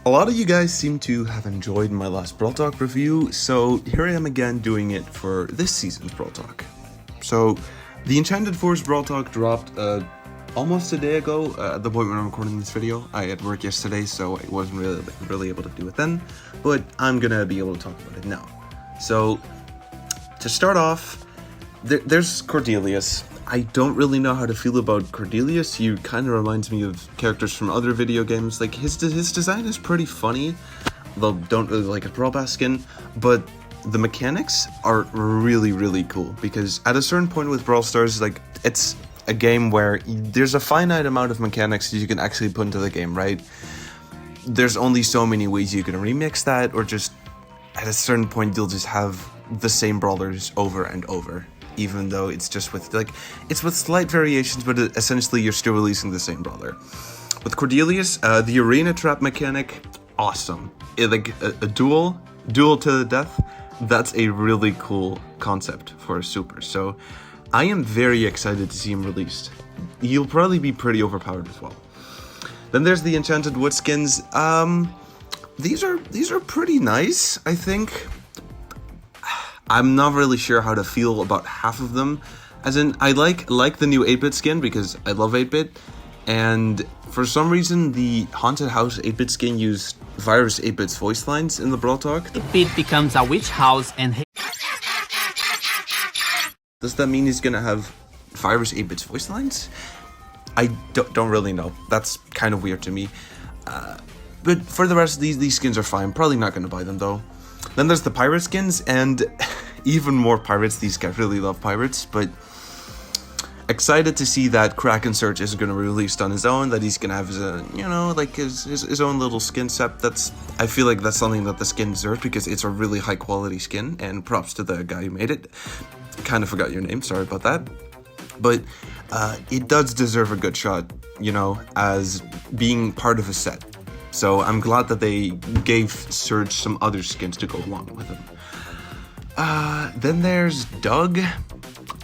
A lot of you guys seem to have enjoyed my last Brawl Talk review, so here I am again doing it for this season's Brawl Talk. So, the Enchanted Wood Brawl Talk dropped almost a day ago at the point when I'm recording this video. I had work yesterday, so I wasn't really able to do it then, but I'm gonna be able to talk about it now. So, to start off, there's Cordelius. I don't really know how to feel about Cordelius. He kind of reminds me of characters from other video games. Like, his design is pretty funny, though don't really like a Brawl Pass skin, but the mechanics are really cool, because at a certain point with Brawl Stars, like, it's a game where there's a finite amount of mechanics that you can actually put into the game, right? There's only so many ways you can remix that, or just at a certain point you'll just have the same brawlers over and over. Even though it's just with, like, it's with slight variations, but essentially you're still releasing the same brawler. With Cordelius, the arena trap mechanic, awesome. Like, a duel to the death, that's a really cool concept for a super. So, I am very excited to see him released. He'll probably be pretty overpowered as well. Then there's the Enchanted Wood skins. These are pretty nice, I think. I'm not really sure how to feel about half of them. As in, I like the new 8-bit skin because I love 8-bit, and for some reason the Haunted House 8-bit skin used Virus 8-bit's voice lines in the Brawl Talk. 8-bit becomes a witch house and... Does that mean he's gonna have Virus 8-bit's voice lines? I don't really know. That's kind of weird to me. But for the rest, these skins are fine. Probably not gonna buy them though. Then there's the pirate skins, and even more pirates. These guys really love pirates, but excited to see that Kraken Search is going to be released on his own, that he's going to have his, like his own little skin set. I feel like that's something that the skin deserves, because it's a really high quality skin, and props to the guy who made it. Kind of forgot your name, sorry about that. But it does deserve a good shot, as being part of a set. So I'm glad that they gave Surge some other skins to go along with him. Then there's Doug.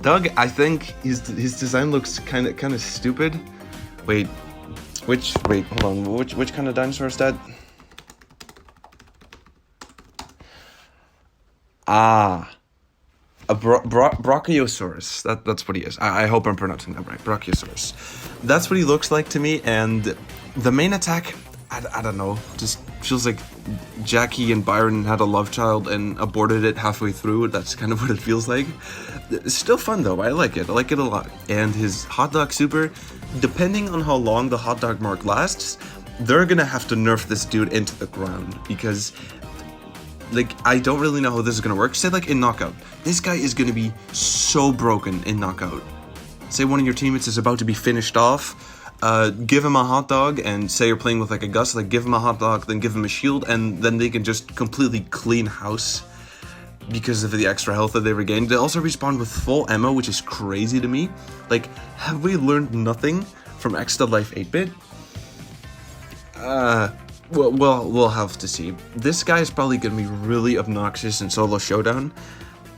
Doug, I think his design looks kind of stupid. Wait, hold on. Which kind of dinosaur is that? A Brachiosaurus. That's what he is. I hope I'm pronouncing that right. Brachiosaurus. That's what he looks like to me, and the main attack, I don't know, just feels like Jackie and Byron had a love child and aborted it halfway through. That's kind of what it feels like. It's still fun though, I like it a lot. And his hot dog super, depending on how long the hot dog mark lasts, they're gonna have to nerf this dude into the ground, because, like, I don't really know how this is gonna work. Say, like, in Knockout, this guy is gonna be so broken in Knockout. Say one of your teammates is about to be finished off, give him a hot dog, and say you're playing with, like, a Gus, like, give him a hot dog, then give him a shield, and then they can just completely clean house because of the extra health that they regained. They also respawn with full ammo, which is crazy to me. Like, have we learned nothing from Extra Life 8-bit? Well, we'll have to see. This guy is probably going to be really obnoxious in solo Showdown,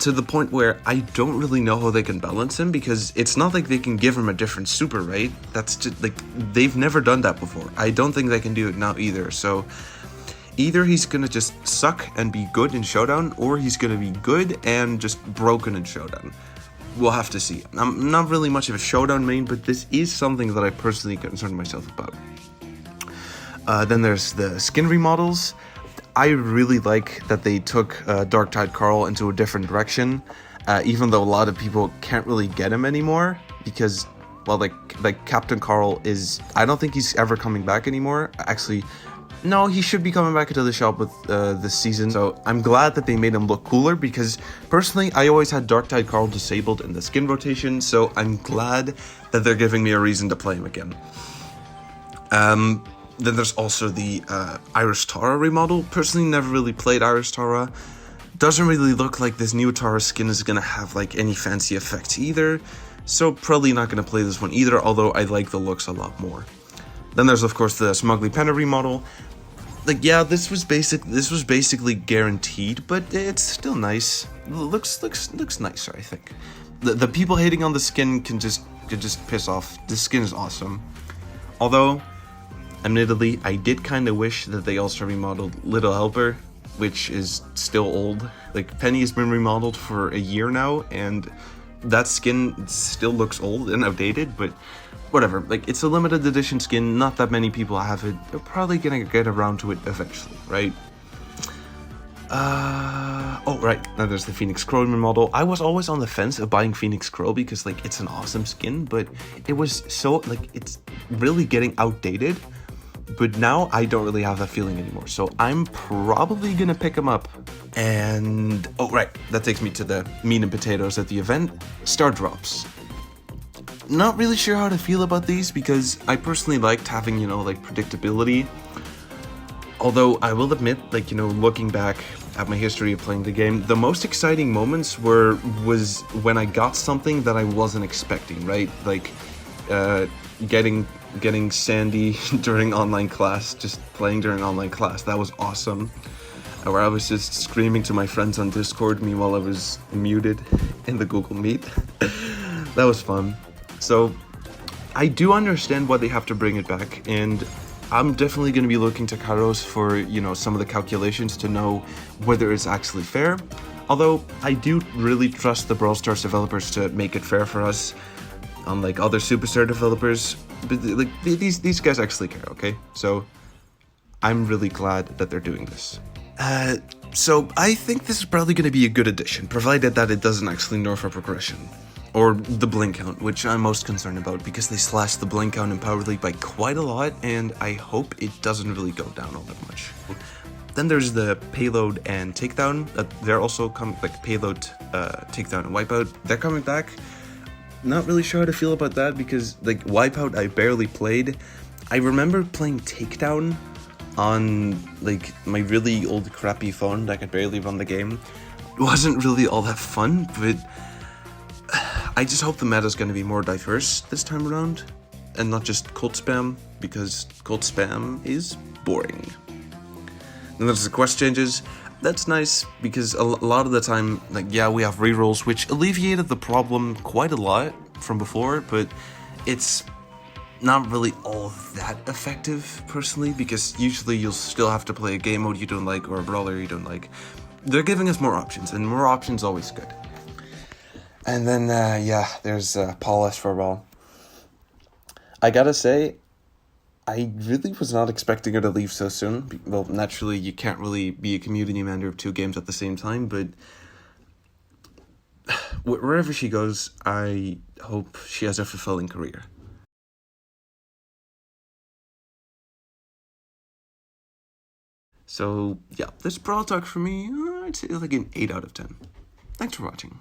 to the point where I don't really know how they can balance him, because it's not like they can give him a different super, right? That's just, like, they've never done that before. I don't think they can do it now either. So either he's gonna just suck and be good in Showdown, or he's gonna be good and just broken in Showdown. We'll have to see. I'm not really much of a Showdown main, but this is something that I personally concern myself about. Then there's the skin remodels. I really like that they took Darktide Carl into a different direction, even though a lot of people can't really get him anymore, because, well, like Captain Carl is, I don't think he's ever coming back anymore. Actually, no, he should be coming back into the shop with this season, so I'm glad that they made him look cooler, because personally, I always had Darktide Carl disabled in the skin rotation, so I'm glad that they're giving me a reason to play him again. Then there's also the Irish Tara remodel. Personally, never really played Irish Tara. Doesn't really look like this new Tara skin is gonna have, like, any fancy effects either. So probably not gonna play this one either, although I like the looks a lot more. Then there's, of course, the Smugly Pena remodel. Like, yeah, this was basically guaranteed, but it's still nice. Looks nicer, I think. The people hating on the skin can just piss off. This skin is awesome. Although, Admittedly, I did kind of wish that they also remodeled Little Helper, which is still old. Like, Penny has been remodeled for a year now, and that skin still looks old and outdated, but whatever. Like, it's a limited edition skin, not that many people have it. They're probably gonna get around to it eventually, right? Oh, right, now there's the Phoenix Crow model. I was always on the fence of buying Phoenix Crow because, like, it's an awesome skin, but it was so, like, it's really getting outdated. But now I don't really have that feeling anymore, so I'm probably gonna pick them up. And, oh, right, that takes me to the meat and potatoes at the event, Star Drops. Not really sure how to feel about these because I personally liked having, you know, like, predictability. Although I will admit, like, you know, looking back at my history of playing the game, the most exciting moments was when I got something that I wasn't expecting, right? Like, getting Sandy during online class, just playing during online class. That was awesome. Where I was just screaming to my friends on Discord, meanwhile I was muted in the Google Meet. That was fun. So I do understand why they have to bring it back, and I'm definitely going to be looking to Kairos for, you know, some of the calculations to know whether it's actually fair. Although I do really trust the Brawl Stars developers to make it fair for us, unlike other Superstar developers. But like these guys actually care, okay? So I'm really glad that they're doing this. So I think this is probably going to be a good addition, provided that it doesn't actually nerf our progression. Or the blink count, which I'm most concerned about because they slashed the blink count in Power League by quite a lot, and I hope it doesn't really go down all that much. Then there's the Payload and Takedown. They're also coming, like Payload, Takedown, and Wipeout. They're coming back. Not really sure how to feel about that because, like, Wipeout I barely played. I remember playing Takedown on, like, my really old crappy phone that could barely run the game. It wasn't really all that fun, but I just hope the meta is going to be more diverse this time around, and not just cult spam, because cult spam is boring. Then there's the quest changes. That's nice, because a lot of the time, like, yeah, we have rerolls, which alleviated the problem quite a lot from before, but it's not really all that effective, personally, because usually you'll still have to play a game mode you don't like, or a brawler you don't like. They're giving us more options, and more options always good. And then, yeah, there's Paulus for Brawl. I gotta say, I really was not expecting her to leave so soon. Well, naturally, you can't really be a community manager of two games at the same time, but wherever she goes, I hope she has a fulfilling career. So, yeah, this Brawl Talk for me, I'd say like an 8 out of 10. Thanks for watching.